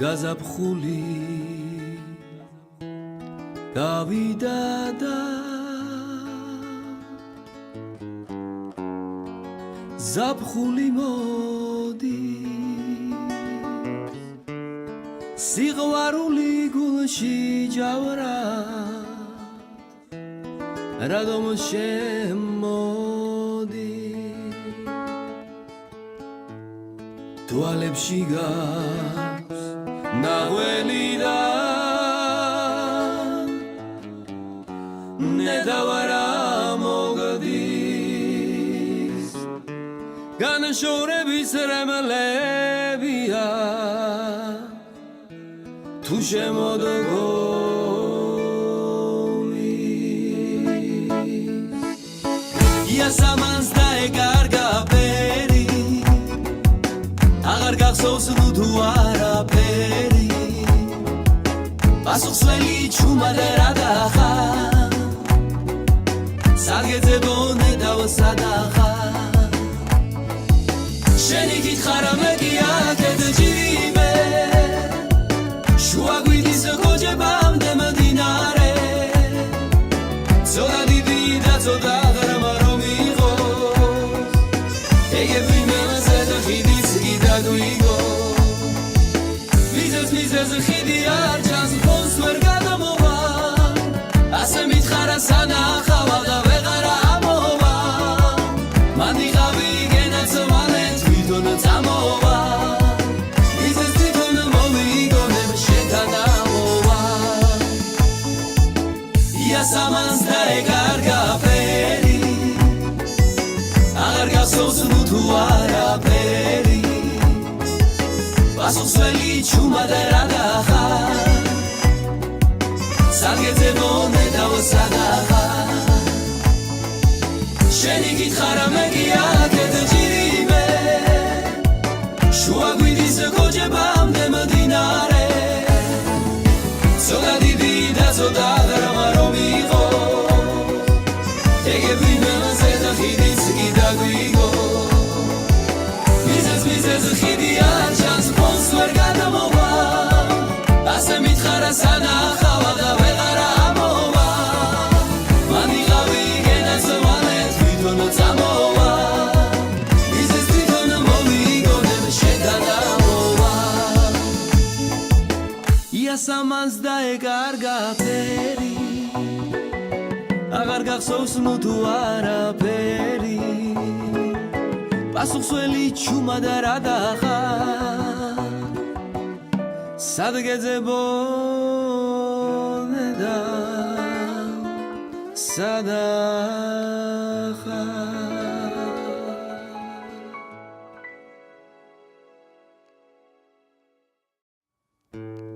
გაზაფხული გავიდა და ზაფხული მოდი სიყვარული გულში ჯავრა რადომ შემოდი თვალებში გავს ნაღველი და ნედავარა მოგდის განშორების რემლებია თუ შემოდგოვის იასამანს დაეკარგა ფერი აღარ გახსოვს თუ არაფერი პასუხსველი ჩუმად რადახა საგეძებონე დავსადახა შენი გითხარ მეკია კეთჭირიმე შუა გვიდის გოჯებამდე მდინარე ცოტა დიდი და ცოტა ღრმა რომ იყოს ეგები მელზე და ხიდიც კიდე გვიგო მიზეს ხიდი არ ჩანს ფონს ვერ გადამოვა ასე მითხარა სანახავა და ვეღარ ამოვა მან იღავი გენაცვალე თვითონ წამოვა მიზეს თვითონ მომიგონებ შეთანამოვა იასამანს დაეკარგა ფერი აღარ გახსოვს თუ არაფერი პასუხსველი ჩუმად რადახა საგეძებონე დავსადახა შენი გითხარ მეკია კეთჭირიმე შუა გვიდის გოჯებამდე მდინარე ცოტა დიდი და ცოტა ღრმა რომ იყოს ეგები მელზე და ხიდიც კიდე გვიგო მიზეს ხიდი არ ჩანს ფონს ვერ გადამოვა ასე მითხარა სანახავა და ვეღარ ამოვა მან იღავი გენაცვალე თვითონ წამოვა მიზეს თვითონ მომიგონებ შეთანამოვა იასამანს დაეკარგა ფერი აღარ გახსოვს თუ არაფერი პასუხსველი ჩუმად რადახა სადგეძებონე და სადახა